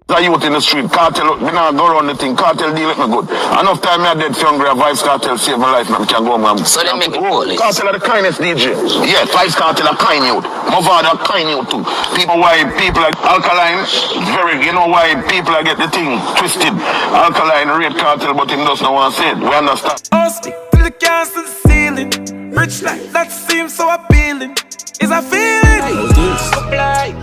A youth in the street, Kartel, me not go around the thing, Kartel deal with me good. Enough time me a dead for hungry, Vybz Kartel save my life, man, can go home. So they make it police. Kartel are the kindest DJ. Yeah, Vybz Kartel are kind youth. Mavado are kind youth too. People why people like Alkaline, very, you know why people are get the thing twisted. Alkaline rate Kartel, but him doesn't want to say it. We understand. Oh, stick to the cans to the ceiling. Rich life, that seems so appealing. Is a feeling.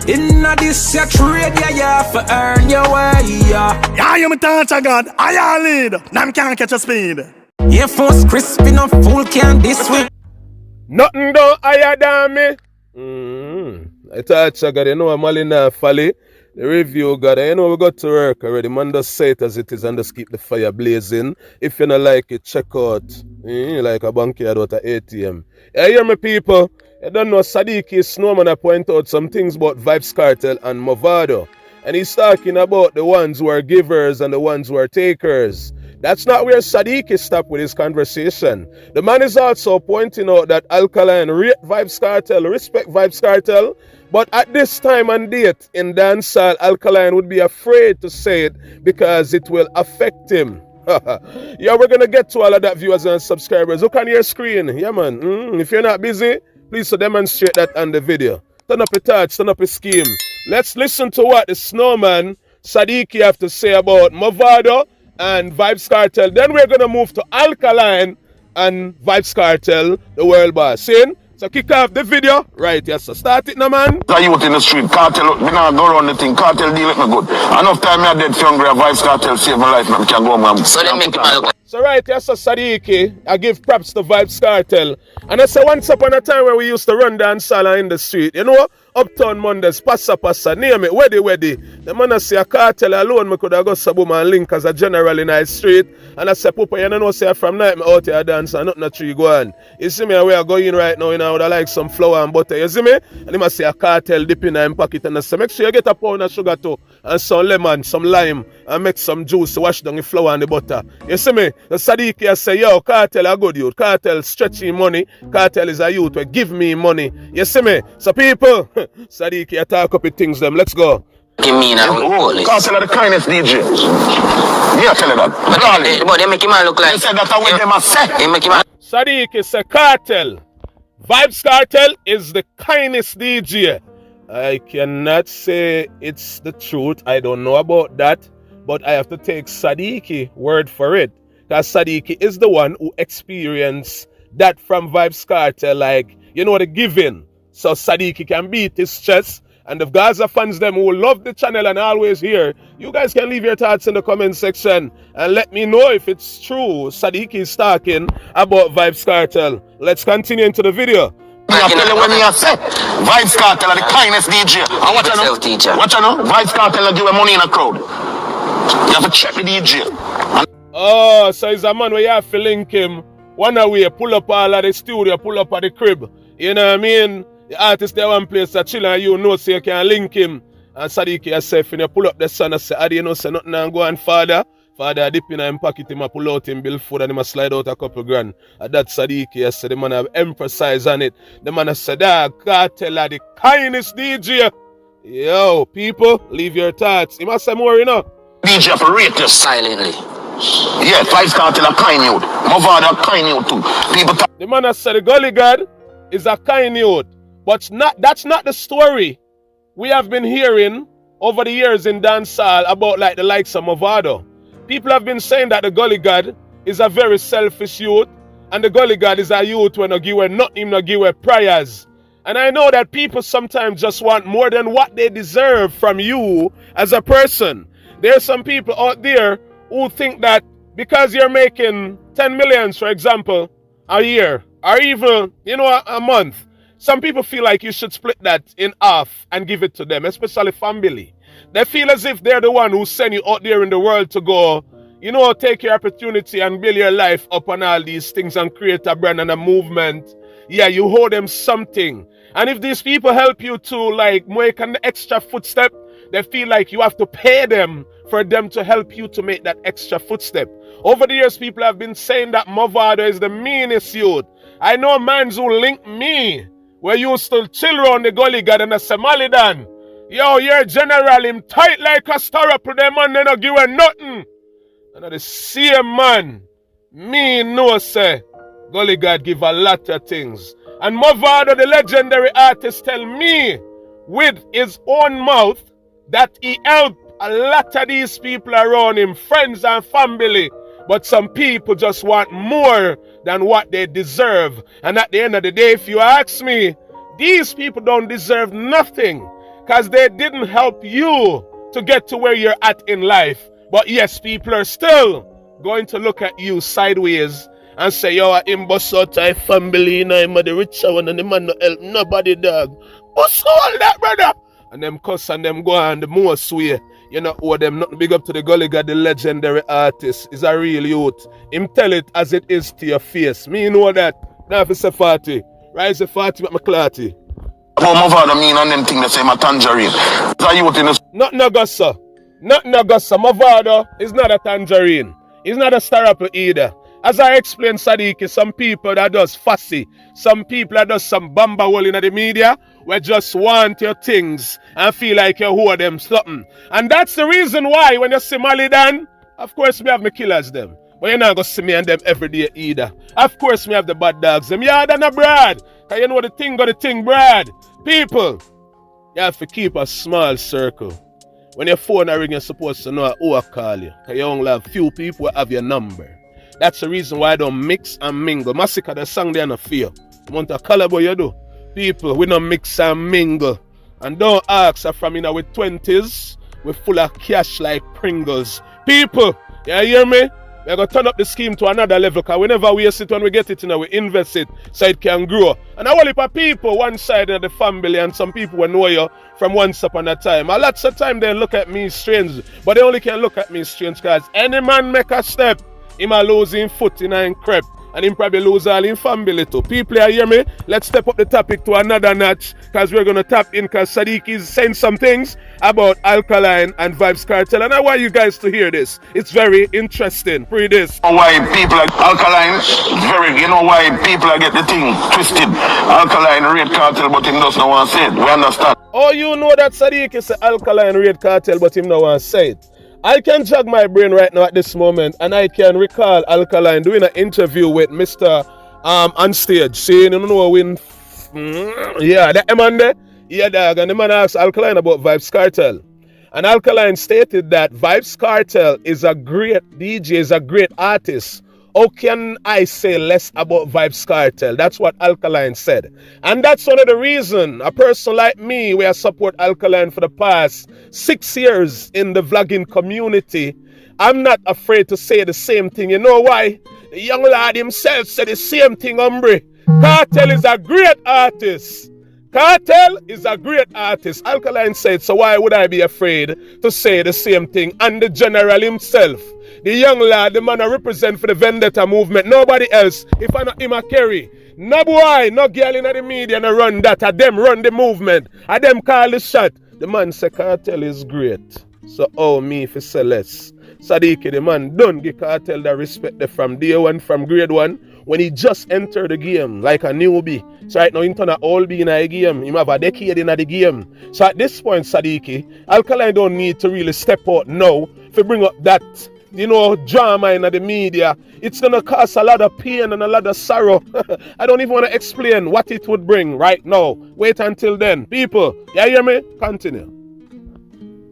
Inna this your trade, yeah, for earn your way, yeah. Yeah, you me touch a god, I lead. Nam can't catch a speed. Air Force crispy, no fool can this way. Nothing don't higher than me. I touch a god, you know I'm all in a folly. The review god, you know we got to work already. Man, just say it as it is and just keep the fire blazing. If you don't like it, check out. Like a bankyard out of ATM. You hear me, people? You don't know Sadiki Snowman I point out some things about Vybz Kartel and Mavado. And he's talking about the ones who are givers and the ones who are takers. That's not where Sadiki stopped with his conversation. The man is also pointing out that Alkaline rate Vybz Kartel, respect Vybz Kartel, but at this time and date in dancehall, Alkaline would be afraid to say it because it will affect him. Yeah, we're gonna get to all of that, viewers and subscribers. Look on your screen. Yeah, man. If you're not busy, please demonstrate that on the video. Turn up your touch, turn up your scheme. Let's listen to what the Snowman Sadiki have to say about Mavado and Vybz Kartel. Then we're gonna move to Alkaline and Vybz Kartel, the world boss. See? So kick off the video. Right, yes, so start it now, man. A youth in the street, Kartel, me not go around the thing, Kartel deal with me good. Enough time me a dead for hungry, Vybz Kartel save my life, man, can go home. So they make it. So right, yes, so Sadiki, I give props to Vybz Kartel. And I say once upon a time when we used to run dancehall in the street, you know, Uptown Mondays, passa, name it, weddy. The man I say a Kartel alone, me could have got Sabuma and Link as a general in the street. And I say, Papa, you know, say from night me out here dance and nothing tree go on. You see me, where I go in right now, you know, I would like some flour and butter, you see me? And he must say a Kartel dip in my pocket and I say, make sure you get a pound of sugar too, and some lemon, some lime, and make some juice to wash down the flour and the butter. You see me? The Sadiki I say, yo, Kartel a good youth. Kartel stretching money. Kartel is a youth who give me money. You see me? So people, Sadiki I talk up with things them. Let's go. Give me police. Kartel are the kindest DJ. Yeah, tell you that. But they make him look like. They said that's what them a say. They make him. Sadiki say Kartel. Vybz Kartel is the kindest DJ. I cannot say it's the truth. I don't know about that. But I have to take Sadiki word for it. Because Sadiki is the one who experienced that from Vybz Kartel, like, you know, the giving. So Sadiki can beat his chest. And the Gaza fans them who love the channel and always here, you guys can leave your thoughts in the comment section and let me know if it's true Sadiki is talking about Vybz Kartel. Let's continue into the video. I tell you when me say, Vybz Kartel are the kindest DJ. And what you know? What you know? Vybz Kartel give money in a crowd. You have to check the DJ. Oh, so it's a man where you have to link him. One away, pull up all at the studio, pull up at the crib. You know what I mean? The artist there one place that chill and you know so you can link him. And Sadiki yourself, when you pull up the son and say, how do you know say nothing and go on father? Father dip in him pocket him, pull out him bill food and him slide out a couple grand. And that Sadiki, I said the man have emphasized on it. The man has said, Kartel are the kindest DJ. Yo, people, leave your thoughts. You must say more, you know. DJ for rate you Silently. Yeah, Vybz Kartel are kind youth. Mavado are kind youth too. People talk. The man has said the gully god is a kind youth. But that's not the story we have been hearing over the years in dancehall about like the likes of Mavado. People have been saying that the gully god is a very selfish youth, and the gully god is a youth when not him no give prayers. And I know that people sometimes just want more than what they deserve from you as a person. There's some people out there who think that because you're making 10 millions, for example, a year, or even, you know, a month, some people feel like you should split that in half and give it to them, especially family. They feel as if they're the one who send you out there in the world to go, you know, take your opportunity and build your life up on all these things and create a brand and a movement. Yeah, you owe them something. And if these people help you to like make an extra footstep, they feel like you have to pay them for them to help you to make that extra footstep. Over the years, people have been saying that Mavado is the meanest youth. I know mans who link me. We used to chill around the gully god and I say, Malidan, Yo, your general, him tight like a styrofoam, them man, they not give her nothing. And the same man, me know say, Gully God give a lot of things. And Mavado, the legendary artist, tell me with his own mouth that he helped a lot of these people around him, friends and family. But some people just want more than what they deserve. And at the end of the day, if you ask me, these people don't deserve nothing because they didn't help you to get to where you're at in life. But yes, people are still going to look at you sideways and say, yo, I'm boss out of family, and I'm the richer one, and the man not help nobody, dog. What's all that, brother? And them cuss and them go on the most way. You know, owe them nothing. Big up to the Gully God, the legendary artist. Is a real youth. Him tell it as it is to your face. Me know that. Now if it's a 40. Rise a 40 with my clarty. But Mavado mean and them thing that say my tangerine. Is a youth in the... Not Augusta. Not Augusta. Mavado is not a tangerine. He's not a styrofoam either. As I explained, Sadiki, some people that does fussy, some people that does some bamba hole in the media, we just want your things and feel like you owe them something. And that's the reason why when you see Malidan, of course we have the killers them. But you're not going to see me and them every day either. Of course we have the bad dogs them. Yeah, they're not Brad. Because you know the thing got the thing, Brad. People, you have to keep a small circle. When your phone ring, you're supposed to know who I call you. Because you only have few people who have your number. That's the reason why I don't mix and mingle. Masicka, the song there no fear. You want a color boy you do. People, we don't mix and mingle. And don't ask from in our 20s, we're full of cash like Pringles. People, you hear me? We're going to turn up the scheme to another level because we never waste it when we get it, you know, we invest it so it can grow. And a whole heap of people, one side of the family, and some people will know you from once upon a time. A lots of time they look at me strange, but they only can look at me strange because any man make a step, he might lose him foot in and crep. And him probably lose all in family too. People, you hear me? Let's step up the topic to another notch because we're going to tap in because Sadiki is saying some things about Alkaline and Vybz Kartel. And I want you guys to hear this. It's very interesting. Prejudice. Why people like Alkaline, very, you know why people get the thing twisted. Alkaline, Red Cartel, but him doesn't want to say it. We understand. Oh, you know that Sadiki say Alkaline, Red Cartel, but him no want to say it. I can jog my brain right now at this moment and I can recall Alkaline doing an interview with Mr. On stage saying, you know, when yeah, that man there, yeah, dog, and the man asked Alkaline about Vybz Kartel. And Alkaline stated that Vybz Kartel is a great DJ, is a great artist. How can I say less about Vybz Kartel? That's what Alkaline said. And that's one of the reasons a person like me, where I support Alkaline for the past 6 years in the vlogging community, I'm not afraid to say the same thing. You know why? The young lad himself said the same thing, hombre. Kartel is a great artist. Kartel is a great artist. Alkaline said, so why would I be afraid to say the same thing? And the general himself, the young lad, the man I represent for the Vendetta movement, nobody else, if I not him a carry. No boy, no girl in the media no run that. A them run the movement. A them call the shot. The man say Kartel is great. So oh me if say less. Sadiki, the man don't give Kartel the respect from day one, from grade one, when he just entered the game like a newbie. So right now, he turn a old be in a game. He have a decade in the game. So at this point, Sadiki, Alkaline don't need to really step out now to bring up that, you know, drama in the media. It's going to cause a lot of pain and a lot of sorrow. I don't even want to explain what it would bring right now. Wait until then. People, you hear me? Continue.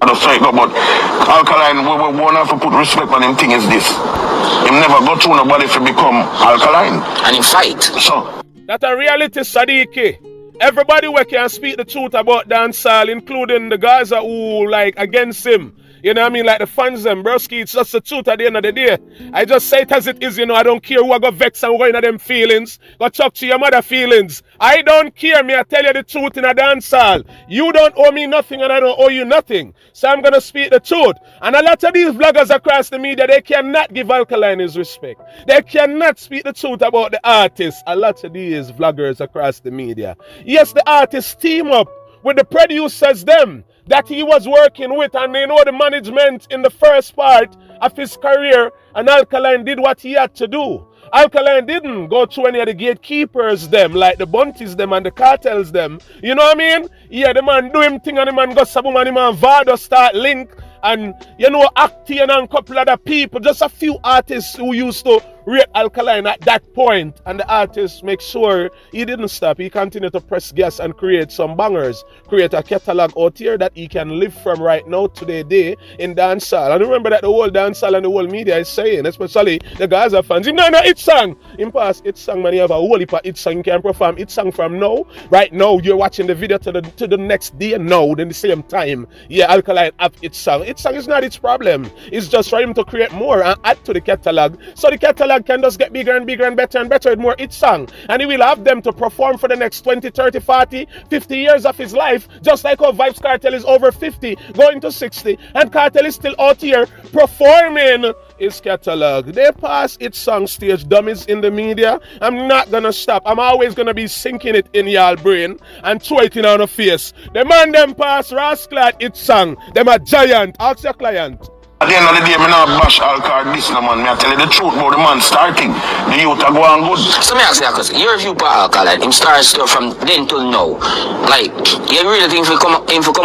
But Alkaline, we want to put respect on him. Thing is this: him never go through nobody to become Alkaline. And he fight. So that's a reality, Sadiki. Everybody who can speak the truth about dancehall, including the guys who like against him. You know what I mean? Like the fans them, broski, it's just the truth at the end of the day. I just say it as it is, you know. I don't care who I got vexed and going at them feelings. Go talk to your mother feelings. I don't care, me. I tell you the truth in a dancehall. You don't owe me nothing and I don't owe you nothing. So I'm going to speak the truth. And a lot of these vloggers across the media, they cannot give Alkaline his respect. They cannot speak the truth about the artists. A lot of these vloggers across the media. Yes, the artists team up with the producers them that he was working with, and they know the management in the first part of his career, and Alkaline did what he had to do. Alkaline didn't go through any of the gatekeepers them, like the bunties them and the cartels them. You know what I mean? Yeah, the man do him thing and the man go sabum and the man Vybz start link. And you know, Actian and a couple other people, just a few artists who used to rate Alkaline at that point, and the artist make sure he didn't stop. He continued to press gas and create some bangers, create a catalog out here that he can live from right now to the day in dancehall. And remember that the whole dancehall and the whole media is saying, especially the Gaza fans, no, it song. In past, it song, man, you have a whole heap of it song, you can perform it song from now. Right now, you're watching the video to the next day, now, then the same time. Yeah, Alkaline have it song. It song is not its problem. It's just for him to create more and add to the catalog. So the catalog can just get bigger and bigger and better with more hit song. And he will have them to perform for the next 20, 30, 40, 50 years of his life, just like how Vybz Kartel is over 50, going to 60, and Kartel is still out here performing his catalog. They pass its song stage dummies in the media. I'm not gonna stop. I'm always gonna be sinking it in y'all brain and throw it in on the face. The man them pass rascal its song. Them a giant. Ask your client. At the end of the day, me not bash Alka this no man. Me I tell you the truth about the man starting. The youth are going good. So me ask you a question. Your view for Alkaline, him start stuff from then till now. Like, you really think if he come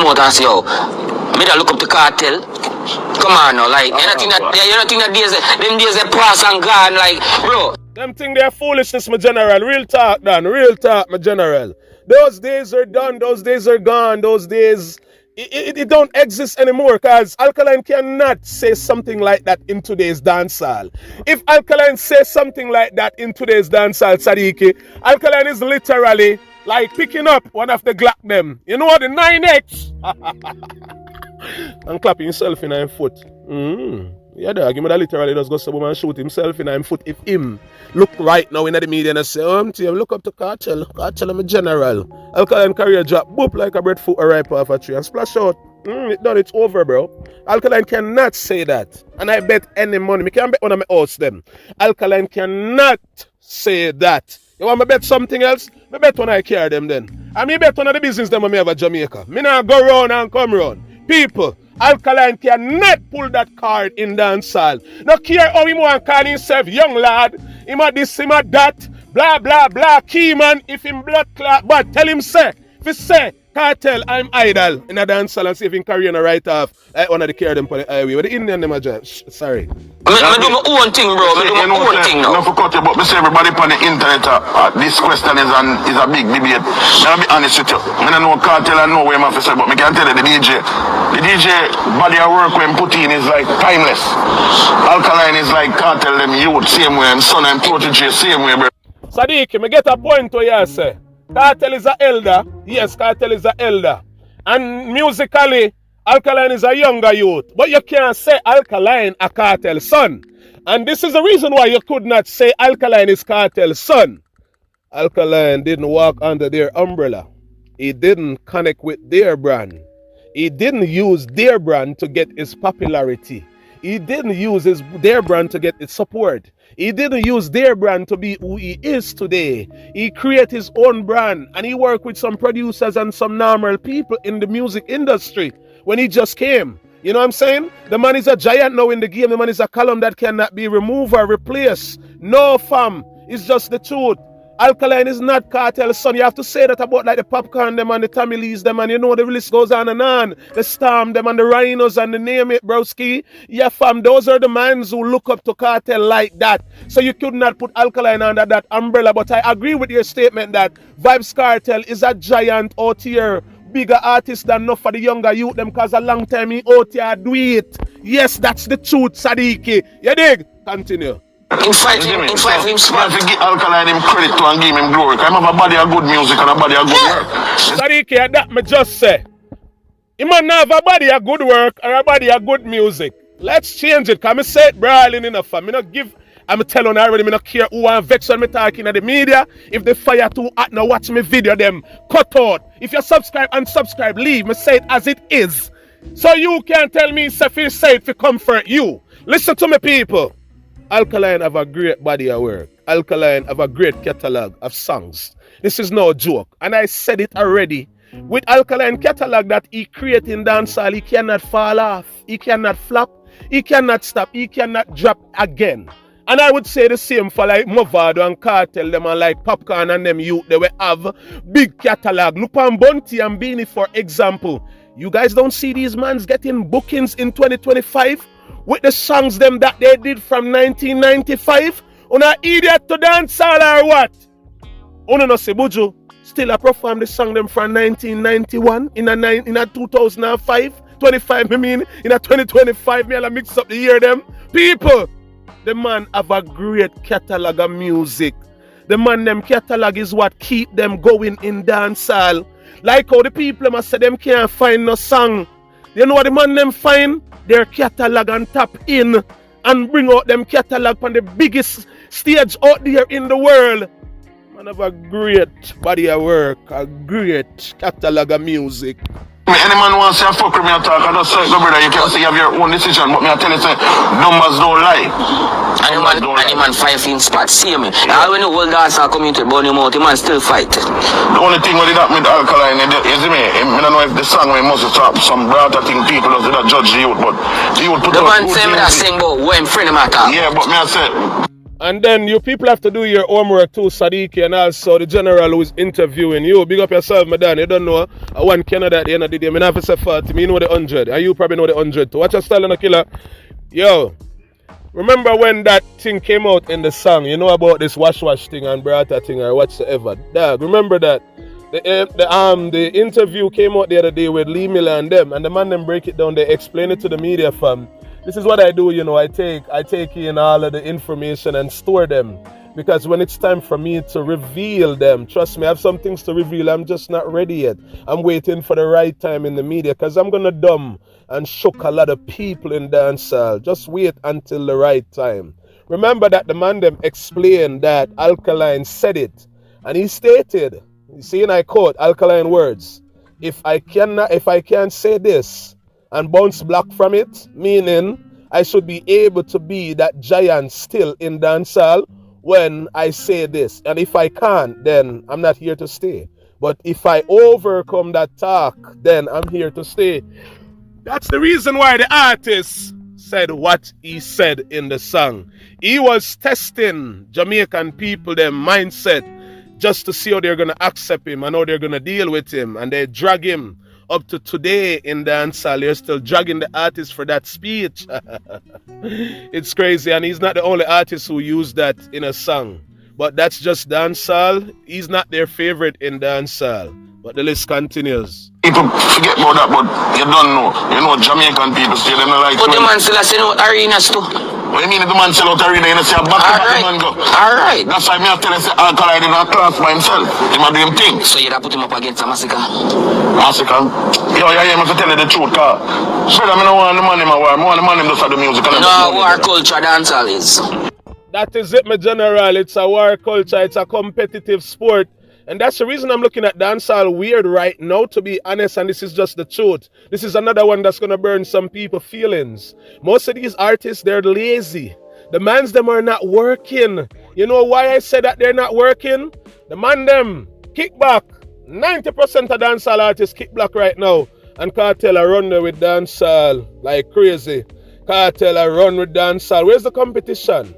out and say, yo, me da look up the Kartel? Come on now, like, you don't think that them days they pass and gone, like, bro. Them think they're foolishness, my general. Real talk, Dan. Real talk, my general. Those days are done. Those days are gone. Those days, it don't exist anymore, because Alkaline cannot say something like that in today's dancehall. If Alkaline says something like that in today's dancehall, Sadiki, Alkaline is literally like picking up one of the Glock them. You know what, the 9X? And clapping himself in his foot. Yeah, dog, him that literally just go somewhere and shoot himself in his foot. If him look right now in the media and say, Tim, look up to Kartel. Kartel, I'm a general. Alkaline career drop, boop, like a breadfruit or ripe off a tree and splash out. It done, it's over, bro. Alkaline cannot say that. And I bet any money, me can't bet one of my house them. Alkaline cannot say that. You want me bet something else? Me bet when I carry them then. And me bet one of the business them when me have a Jamaica. Me not go round and come round. People, Alkaline cannot pull that card in dancehall. No care how him want call himself young lad. Him a this, him a that. Blah, blah, blah. Key man, if him blood clot. But tell him say, if he say, Kartel, I'm idle in a dancehall and see if he carry on a right off. Like one of the carry them on the highway. But the Indian them a judge. Sorry. I do my own thing, bro. I do my own thing now. No for cut you, but me say everybody on the internet, this question is a big debate. I'll be honest with you. I don't know Kartel, I know where I'm at, but I can tell you the DJ body of work when put in is like timeless. Alkaline is like Kartel, them youth, same way, and son and protege, same way, bro. Sadiki, me get a point to you, say. Kartel is an elder. Yes, Kartel is an elder. And musically, Alkaline is a younger youth. But you can't say Alkaline a Kartel son. And this is the reason why you could not say Alkaline is Kartel son. Alkaline didn't walk under their umbrella. He didn't connect with their brand. He didn't use their brand to get his popularity. He didn't use their brand to get its support. He didn't use their brand to be who he is today. He created his own brand, and he worked with some producers and some normal people in the music industry when he just came. You know what I'm saying? The man is a giant now in the game. The man is a column that cannot be removed or replaced. No, fam. It's just the truth. Alkaline is not Kartel's son. You have to say that about like the Popcaan them and the Tommy Lees them, and you know the list goes on and on. The Storm them and the Rhinos and the name it, broski. Yeah, fam, those are the mans who look up to Kartel like that. So you could not put Alkaline under that umbrella. But I agree with your statement that Vybz Kartel is a giant out here. Bigger artist than enough for the younger youth them, cause a long time he out here do it. Yes, that's the truth, Sadiki. You dig? Continue. In five him smart. I have to give Alkaline him credit to and give him glory. I have a body of good music and a body of good work. Sadiki, that me just say. He might not have a body of good work or a body of good music. Let's change it, cause I say it brawling enough. I'm not give. I'm telling you already, I don't care who I'm vexed when I'm talking at the media. If they fire too hot, now watch me video them. Cut out. If you subscribe, unsubscribe, leave. Me say it as it is. So you can't tell me if you say it to comfort you. Listen to me, people. Alkaline have a great body of work. Alkaline have a great catalog of songs. This is no joke. And I said it already. With Alkaline catalog that he created in dancehall, he cannot fall off. He cannot flop. He cannot stop. He cannot drop again. And I would say the same for like Mavado and Kartel, them and like Popcaan and them youth, they will have big catalog. Look on Bunty and Beanie, for example. You guys don't see these mans getting bookings in 2025 with the songs them that they did from 1995? Una idiot to dance all or what? Una no say Buju still a perform the song them from 1991 in a 2005, 25 I mean, in a 2025 me I'll mix up the year them. People, the man have a great catalog of music. The man them catalog is what keep them going in dancehall. Like how the people must say them can't find no song. You know what the man them find? Their catalog and tap in and bring out them catalog on the biggest stage out there in the world. Man have a great body of work, a great catalog of music. Any man wants to fuck with me and talk, I just say, no brother, you can say you have your own decision, but me I tell you, say, numbers don't lie. And the man fight in spot, see me. Now when the whole dancehall community burn him out, the man still fight. The only thing what did happen with Alkaline, you see me, I don't know if the song we must stop some brother thing people does not judge the youth, but the youth put the man say me that sing about when friend of mine talk. Yeah, but me I say. And then you people have to do your homework too, Sadiki, and also the general who is interviewing you. Big up yourself, madam. You don't know. I want Canada at the end of the day. I mean, I have to say 40. Me know the 100. And you probably know the 100 too. Watch your style on a killer. Yo, remember when that thing came out in the song? You know about this wash thing and brata thing or whatsoever. Dog, remember that? The interview came out the other day with Lee Miller and them. And the man them break it down. They explain it to the media, fam. This is what I do, you know, I take in all of the information and store them. Because when it's time for me to reveal them, trust me, I have some things to reveal. I'm just not ready yet. I'm waiting for the right time in the media because I'm going to dumb and shock a lot of people in dancehall. Just wait until the right time. Remember that the man them explained that Alkaline said it. And he stated, you see, and I quote Alkaline words, if I can't say this, and bounce back from it, meaning I should be able to be that giant still in dancehall when I say this. And if I can't, then I'm not here to stay. But if I overcome that talk, then I'm here to stay. That's the reason why the artist said what he said in the song. He was testing Jamaican people, their mindset, just to see how they're going to accept him and how they're going to deal with him. And they drag him up to today in dancehall. You're still dragging the artist for that speech. It's crazy, and he's not the only artist who used that in a song. But that's just dancehall. He's not their favorite in dancehall. But the list continues. People forget about that, but you don't know. You know Jamaican people still don't like. But the man still sell out arenas too. What do you mean if the man sell out arena? You see a back to back man go. Alright. That's why me I tell you say Alkaline in a class by himself. He might do him thing. So you put him up against a Masicka? Masicka? Yo, yeah, me to tell you the truth, car. Brother, I don't want the man in my war. I want the man in just for the music. No, war culture dancehall is. That is it, my general. It's a war culture. It's a competitive sport. And that's the reason I'm looking at dancehall weird right now, to be honest, and this is just the truth. This is another one that's going to burn some people's feelings. Most of these artists, they're lazy. The mans them are not working. You know why I say that they're not working? The man them kick back. 90% of dancehall artists kick back right now. And Kartel are run there with dancehall like crazy. Kartel are run with dancehall. Where's the competition?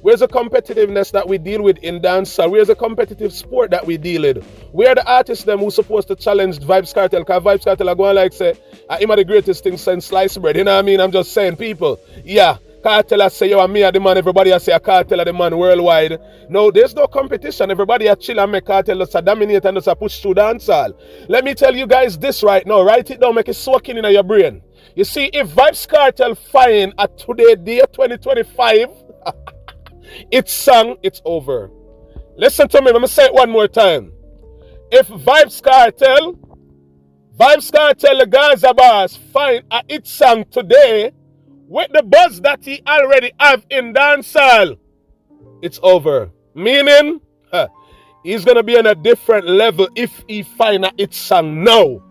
Where's the competitiveness that we deal with in dancehall? Where's the competitive sport that we deal with? Where are the artists them who's supposed to challenge Vybz Kartel? Because Vybz Kartel are going like say, him are the greatest thing since sliced bread. You know what I mean? I'm just saying, people. Yeah, Kartel I say, yo, and me are the man. Everybody I say, a Kartel are the man worldwide. No, there's no competition. Everybody are chill and make Kartel just dominate and just push through dancehall. Let me tell you guys this right now. Write it down, make it soak in your brain. You see, if Vybz Kartel fine at today, day 2025, it's sung, it's over. Listen to me, let me say it one more time. If Vybz Kartel, the Gaza boss, find a hit song today with the buzz that he already have in dancehall, it's over. Meaning, he's gonna be on a different level if he find a hit song now.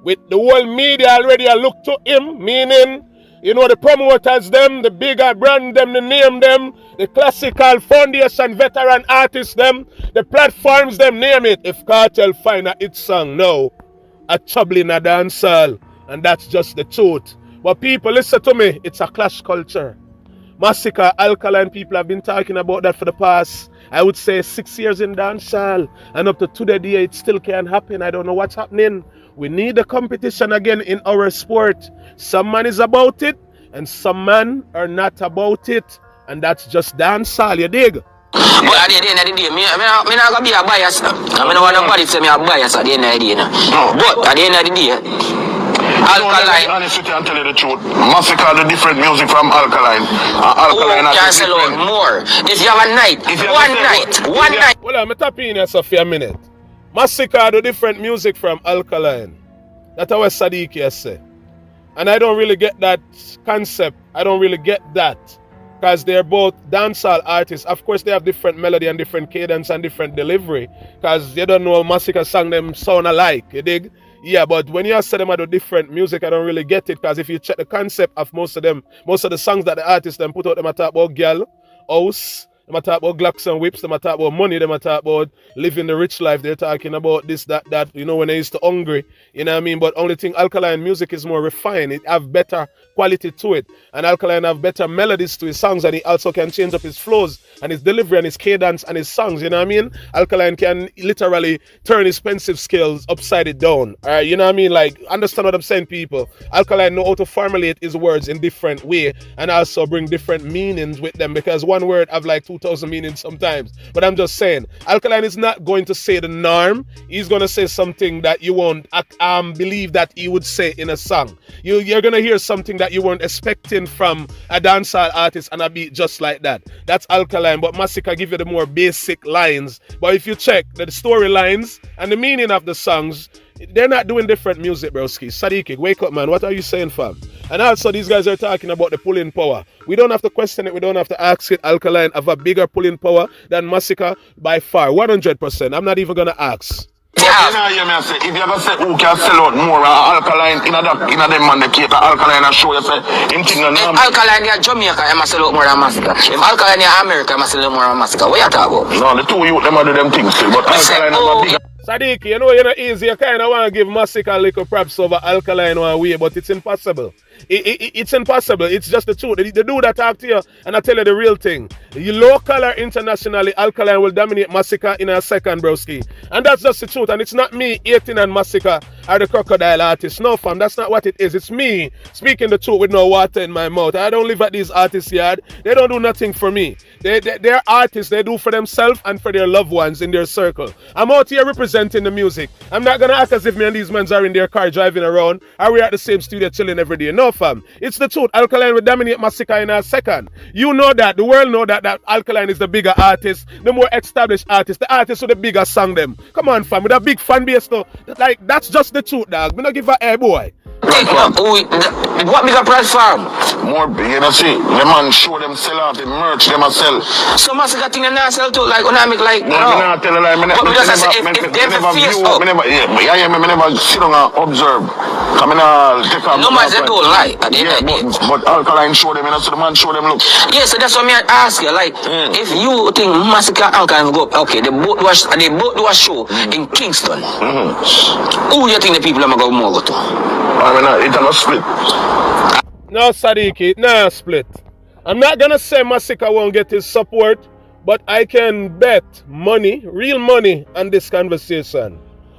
With the whole media already look to him, meaning, you know, the promoters them, the bigger brand them, the name them, the classical foundation veteran artists them, the platforms them, name it. If Kartel find a hit song now, a trouble in a dancehall, and that's just the truth. But people, listen to me, it's a clash culture. Masicka, Alkaline people have been talking about that for the past, I would say, 6 years in dancehall. And up to today, it still can't happen. I don't know what's happening. We need a competition again in our sport. Some man is about it, and some man are not about it. And that's just dancehall, you dig? But at the end of the day, I'm not going to be a bias. I don't want nobody to say me a bias at the end of the day. But at the end of the day, Alkaline. Honest with you and tell you the truth. Masicka the different music from Alkaline. Alkaline can sell out more. If you have a night, one night. Well, I'm tapping in here for a minute. Masicka the different music from Alkaline. That's what Sadiki has said. And I don't really get that concept. I don't really get that. Because they're both dancehall artists. Of course, they have different melody and different cadence and different delivery. Because you don't know Masicka song them sound alike. You dig? Yeah, but when you say them are the different music, I don't really get it. Because if you check the concept of most of the songs that the artists them put out, them are talk about girl, house, them are talk about glocks and whips, them are talk about money, them are talk about living the rich life. They're talking about this, that, you know, when they used to hungry. You know what I mean? But only thing, Alkaline music is more refined. It have better quality to it. And Alkaline have better melodies to his songs, and he also can change up his flows and his delivery and his cadence and his songs. You know what I mean? Alkaline can literally turn his pensive scales upside it down. You know what I mean? Like, understand what I'm saying, people? Alkaline know how to formulate his words in different way and also bring different meanings with them, because one word have like 2,000 meanings sometimes. But I'm just saying, Alkaline is not going to say the norm. He's going to say something that you won't believe that he would say in a song. You're going to hear something that you weren't expecting from a dancehall artist and a beat just like that. That's Alkaline, but Masicka give you the more basic lines. But if you check the storylines and the meaning of the songs, they're not doing different music, broski. Sadiki, wake up, man. What are you saying, fam? And also, these guys are talking about the pulling power. We don't have to question it. We don't have to ask it. Alkaline have a bigger pulling power than Masicka by far. 100%. I'm not even going to ask. Yeah. You know, if you ever say who can sell out more Alkaline in them man the cater Alkaline and show you say in thing and Alkaline in Jamaica I must sell out more than Masicka. If Alkaline in America I must sell out more than Masicka. What you talking about? No, the two youth them are do them things still, but Alkaline have a bigger. Sadiki, you know you're not easy. You kind of want to give Masicka a little props over Alkaline one way, but it's impossible. It's impossible. It's just the truth. The dude that talk to you and I tell you the real thing. You local or internationally, Alkaline will dominate Masicka in a second, broski. And that's just the truth. And it's not me hating on Masicka or the crocodile artist. No, fam, that's not what it is. It's me speaking the truth with no water in my mouth. I don't live at these artists' yard. They don't do nothing for me. They're artists. They do for themselves and for their loved ones in their circle. I'm out here representing the music. I'm not going to act as if me and these men are in their car driving around or we're at the same studio chilling every day. No, fam. It's the truth. Alkaline will dominate Masicka in a second. You know that. The world know that Alkaline is the bigger artist, the more established artist, the artist with the bigger song them. Come on, fam. With a big fan base though. Like, that's just the truth, dog. Me not give a air boy. What bigger platform? More big, you know, see, the man show them sell out, the merch them a sell. So Masicka thing them not sell too, like, make like, no. I tell a lie, me never sit down and observe. Come in take off. No man, they don't lie. Yeah, but Alkaline show them, you know, so the man show them look. Yeah, so that's what me ask you, like, if you think Masicka and Alkaline go, okay, they both do a show in Kingston. Who do you think the people are going to more go to? I mean, it's not split. No, Sadiki, no split. I'm not gonna say Masicka won't get his support, but I can bet money, real money, on this conversation.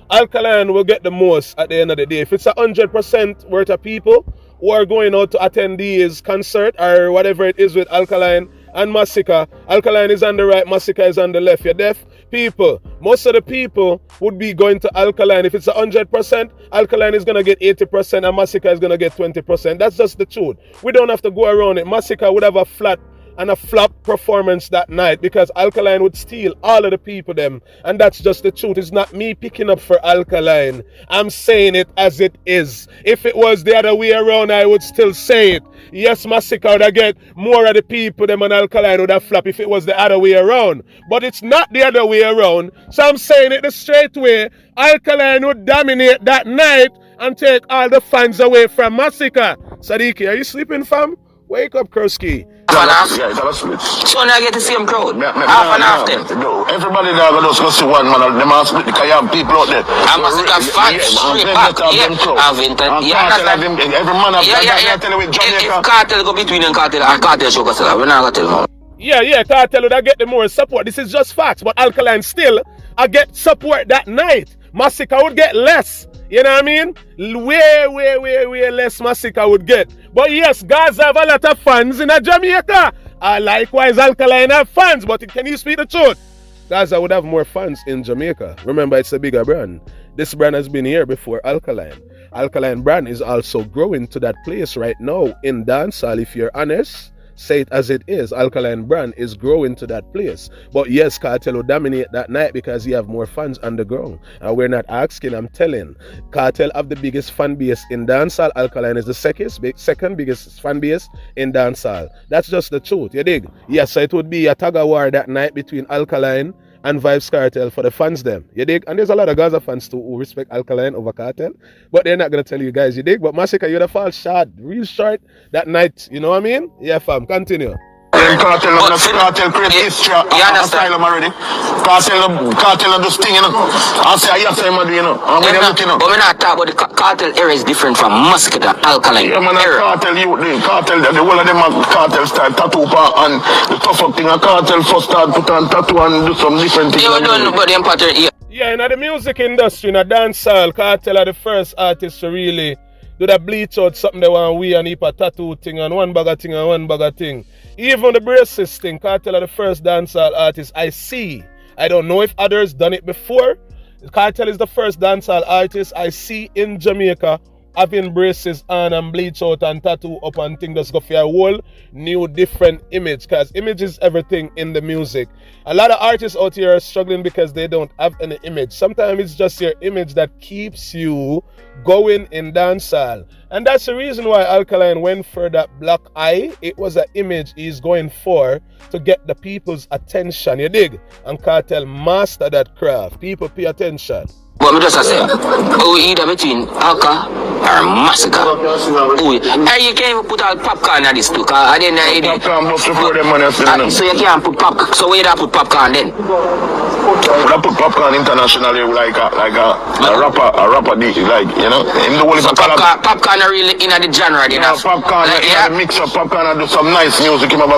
Alkaline will get the most at the end of the day. If it's 100% worth of people who are going out to attend his concert or whatever it is with Alkaline and Masicka, Alkaline is on the right, Masicka is on the left. You're deaf? People, most of the people would be going to Alkaline. If it's 100%, Alkaline is going to get 80% and Masicka is going to get 20%. That's just the truth. We don't have to go around it. Masicka would have a flat and a flop performance that night because Alkaline would steal all of the people them. And that's just the truth. It's not me picking up for Alkaline. I'm saying it as it is. If it was the other way around, I would still say it. Yes, Masicka would have get more of the people them and Alkaline would have flop if it was the other way around. But it's not the other way around. So I'm saying it the straight way. Alkaline would dominate that night and take all the fans away from Masicka. Sadiki, are you sleeping, fam? Wake up, Kurski. Half and half. Yeah, it's a split. So now I get the same crowd. Half and half them. Everybody there go just go see one man. Them are split because you have people out there. I must have fans straight back. Yeah, Every man have tell you with Jamaica. If Kartel go between and Kartel and Kartel show us, we're not gonna tell them. Yeah, Kartel would get the more support. This is just facts. But Alkaline still, I get support that night. Masicka would get less. You know what I mean? Way less Masicka would get. But yes, guys have a lot of fans in Jamaica. Likewise, Alkaline have fans. But can you speak the truth? Gaza would have more fans in Jamaica. Remember, it's a bigger brand. This brand has been here before Alkaline. Alkaline brand is also growing to that place right now in dancehall, if you're honest. Say it as it is. Alkaline brand is growing to that place. But yes, Kartel will dominate that night because he have more fans on the ground. And we're not asking, I'm telling. Kartel have the biggest fan base in dancehall. Alkaline is the second biggest fan base in dancehall. That's just the truth, you dig? Yes, so it would be a tug of war that night between Alkaline and Vybz Kartel for the fans them, you dig? And there's a lot of Gaza fans too who respect Alkaline over Kartel, but they're not gonna tell you guys, you dig? But Masicka, you'd have fall short, real short that night, you know what I mean? Yeah fam, continue. Kartel create history asylum already. Kartel just thing, you know. I say, yes, I'm you know. But we're not talking about the Kartel era is different from Masicka and Alkaline. Yeah, man, Kartel, the whole of them have Kartel style tattoo and the tough up thing, a Kartel first start put on tattoo and do some different things. Yeah, we don't know about them pattern here. Yeah, in the music industry, in the dancehall, Kartel are the first artists to really do that bleach out something they want we and heap a tattoo thing and one bag of thing and one bag of thing. Even the braces thing, Kartel are the first dancehall artist I see. I don't know if others done it before. Kartel is the first dancehall artist I see in Jamaica having braces on and bleach out and tattoo up and thing that's go for a whole new different image, because image is everything in the music. A lot of artists out here are struggling because they don't have any image. Sometimes it's just your image that keeps you going in dancehall. And that's the reason why Alkaline went for that black eye. It was an image he's going for to get the people's attention, you dig? And Kartel master that craft. People pay attention. But me just say, either between Alka or Masicka. And you can't even put out Popcaan in this too, because I didn't know Popcaan must before them money. So you can't put Popcaan. So where do I put Popcaan then? I put Popcaan internationally like a rapper, like, you know. In the whole so Popcaan are really in the genre, you know. Popcaan, like, yeah, mix up Popcaan and do some nice music. You call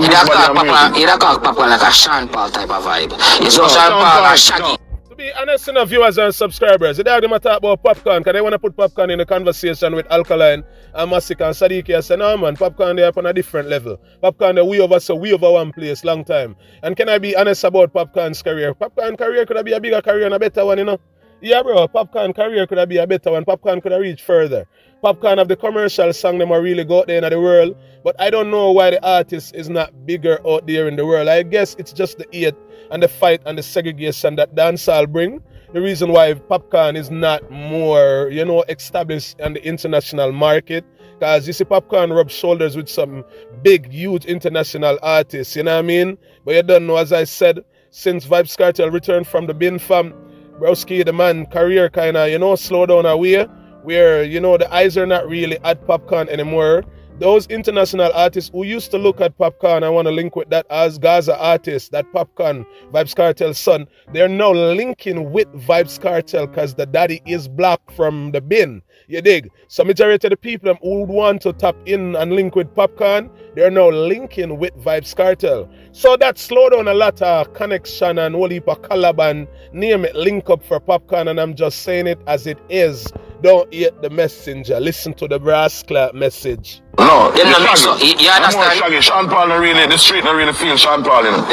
Popcaan like a Sean Paul type of vibe. It's so Sean Paul or Shaggy. To be honest, enough viewers and subscribers, they are going to talk about Popcaan because they want to put Popcaan in the conversation with Alkaline and Masicka and Sadiki. I say, no man, Popcaan they up on a different level. Popcaan they we over one place long time. And can I be honest about Popcaan's career? Popcaan career could have been a bigger career and a better one, you know. Yeah bro, Popcaan career could have been a better one. Popcaan could have reached further. Popcaan have the commercial song them are really go out there in the world. But I don't know why the artist is not bigger out there in the world. I guess it's just the hate and the fight and the segregation that dancehall bring. The reason why Popcaan is not more, you know, established in the international market. Because you see Popcaan rub shoulders with some big, huge international artists, you know what I mean? But you don't know, as I said, since Vybz Kartel returned from the bin fam, Browski, the man, career kind of, you know, slow down a way, where, you know, the eyes are not really at Popcaan anymore. Those international artists who used to look at Popcaan, I want to link with that as Gaza artists, that Popcaan, Vybz Kartel's son, they're now linking with Vybz Kartel because the daddy is black from the bin. You dig? So majority of the people who would want to tap in and link with Popcaan, they're now linking with Vybz Kartel. So that slowed down a lot of connection and whole heap of collab and name it link up for Popcaan, and I'm just saying it as it is. Don't hate the messenger. Listen to the brass clap message. No, you understand? Sean Paul really, the street not really feel Sean Paul, you know.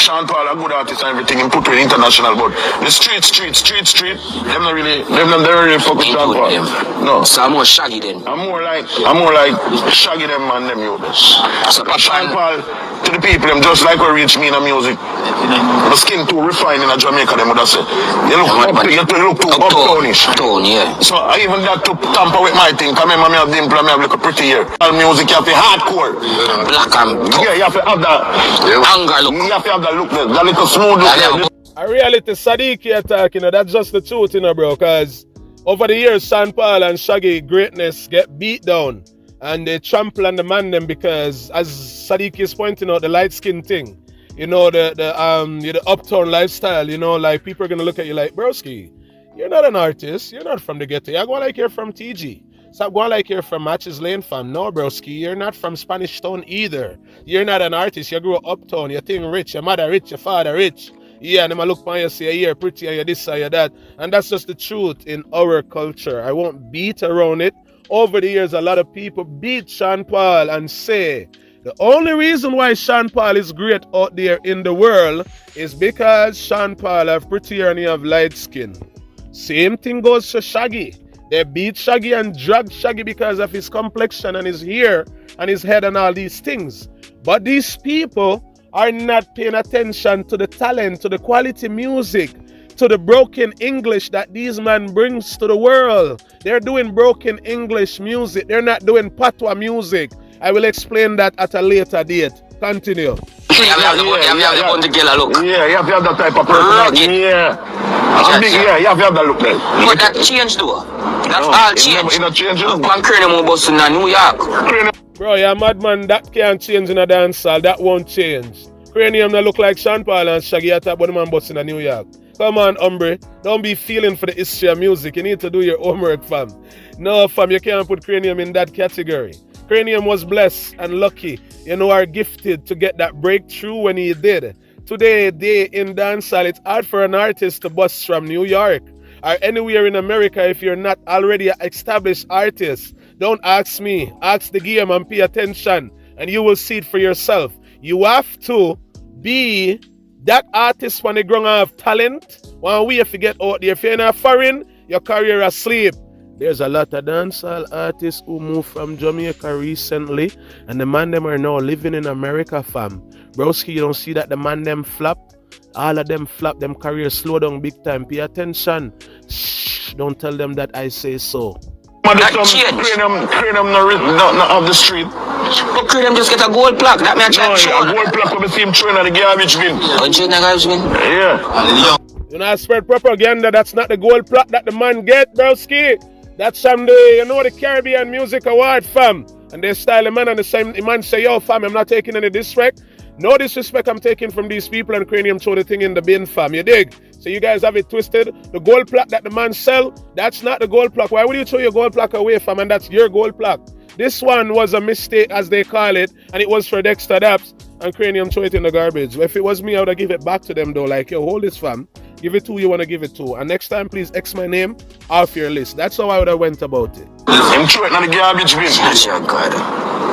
Sean Paul a good artist and everything, he put with international, but the street, them not really, they don't really fuck with Sean Paul. No. So I'm more Shaggy then. I'm more like Shaggy them and them you. So Sean Paul to the people, them just like what reach me in the music. The skin too refined in Jamaica, them would have said. You look too uptownish. Yeah. So even that to tamper with my thing, come here, me have dimple, me have like a pretty hair. All music, you have to hardcore. Black and tough. Yeah, you have to have that anger look. You have to have that look, that little smooth look. A reality Sadiki attack, you know, that's just the truth, you know, bro, because over the years, Sean Paul and Shaggy greatness get beat down. and they trample on the man them because, as Sadiki is pointing out, the light skin thing, you know, the uptown lifestyle, you know, like people are gonna look at you like, broski, you're not an artist, you're not from the ghetto, you're going like you're from TG. Stop going like you're from Matches Lane, fam. No, broski, you're not from Spanish Town either. You're not an artist, you grew up uptown, you think rich, your mother rich, your father rich. Yeah, and them a look on you say, you're pretty, and you're this, and you're that. And that's just the truth in our culture. I won't beat around it. Over the years, a lot of people beat Sean Paul and say, the only reason why Sean Paul is great out there in the world is because Sean Paul have pretty hair and he have light skin. Same thing goes to Shaggy. They beat Shaggy and drag Shaggy because of his complexion and his hair and his head and all these things. But these people are not paying attention to the talent, to the quality music, to the broken English that these men brings to the world. They're doing broken English music. They're not doing patois music. I will explain that at a later date. Continue. You have the girl look. Yeah, you have to have that type of person. Yeah. You have to have that look there. But that changed though. That's all changed. It change. One Cranium bus in New York. Bro, you're a madman. That can't change in a dancehall. That won't change. Cranium not look like Sean Paul and Shaggy at but the man bus in New York. Come on, hombre. Don't be feeling for the history of music. You need to do your homework, fam. No, fam, you can't put Cranium in that category. Cranium was blessed and lucky, you know, are gifted to get that breakthrough when he did. Today, in dancehall, it's hard for an artist to bust from New York or anywhere in America if you're not already an established artist. Don't ask me. Ask the game and pay attention, and you will see it for yourself. You have to be that artist when the ground have talent. One way if you get out there, if you're not foreign, your career asleep. There's a lot of dancehall artists who moved from Jamaica recently, and the man them are now living in America, fam. Broski, you don't see that the man them flop? All of them flop, them careers slow down big time. Pay attention. Shh, don't tell them that I say so. That changed. Cranium not off the street. But Cranium just get a gold plaque. That me a gold plaque with the same train of the garbage bin. Garbage bin? Yeah. You know, spread propaganda. That's not the gold plaque that the man get, broski. That's some day, you know, the Caribbean Music Award, fam. And they style the man and the man say, yo, fam, I'm not taking any disrespect. No disrespect I'm taking from these people, and Cranium throw the thing in the bin, fam. You dig? So you guys have it twisted. The gold plaque that the man sell, that's not the gold plaque. Why would you throw your gold plaque away, fam? And that's your gold plaque. This one was a mistake, as they call it, and it was for Dexter Daps, and Cranium throw it in the garbage. If it was me, I would have give it back to them, though. Like, yo, hold this, fam. Give it to who you want to give it to. And next time, please X my name off your list. That's how I would have went about it. I'm throw it in the garbage bin. That's your God.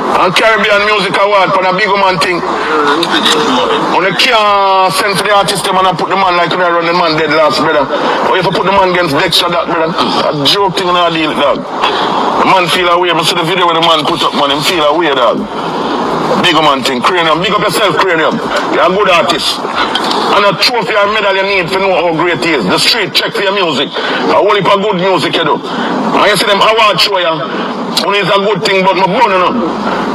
And Caribbean Music Award for a big man thing. On the can't send to the artist them and put the man like when I run the man dead last, brother. Or if you put the man against Dexter, that, brother. A joke thing on our deal, dog. The man feel away. I see the video where the man put up, man. Him feel away, dog. Big man thing. Cranium. Big up yourself, Cranium. You're a good artist. And a trophy or medal you need to know how great he is. The street check for your music. A whole heap of good music you do. And you see them award show you. Only is a good thing, but my brother, you know.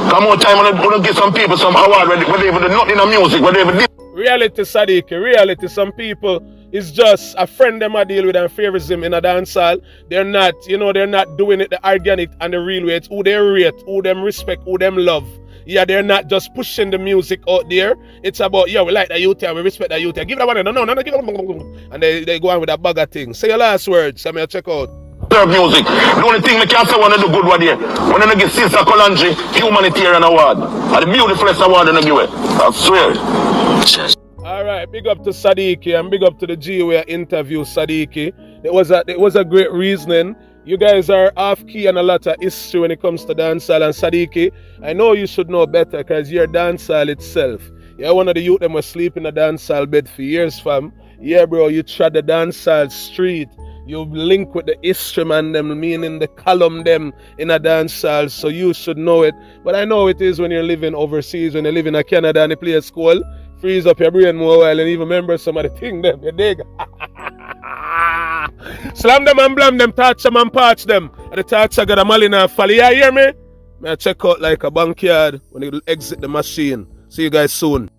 Come on time and I give some people some award where they even nothing in music, where they even did. Reality, Sadiki, reality. Some people is just a friend them I deal with and favorism in a dancehall. They're not, you know, they're not doing it the organic and the real way. It's who they rate, who them respect, who them love. Yeah, they're not just pushing the music out there. It's about, yeah, we like the youth here, we respect the youth here. Give that one, no, give that. And they go on with that bag of things. Say your last words, I'm going to check out. Music. The only thing we can say when I do good one here, when I get Sister Kolanji Humanitarian Award, and the beautifulest award in the give it. I swear. Alright, big up to Sadiki and big up to the G where interview Sadiki. It was a great reasoning. You guys are off key and a lot of history when it comes to dancehall, and Sadiki, I know you should know better because you're dancehall itself. You're one of the youth that was sleeping in a dancehall bed for years, fam. Yeah, bro, you trod the dancehall street. You link with the history man them, meaning the column them in a dancehall, so you should know it. But I know it is when you're living overseas, when you live in a Canada and you play at school, freeze up your brain more while and even remember some of the thing them, you dig? Slam them and blam them, touch them and patch them. And the touch I got a malina folly. You hear me? I check out like a backyard when you exit the machine. See you guys soon.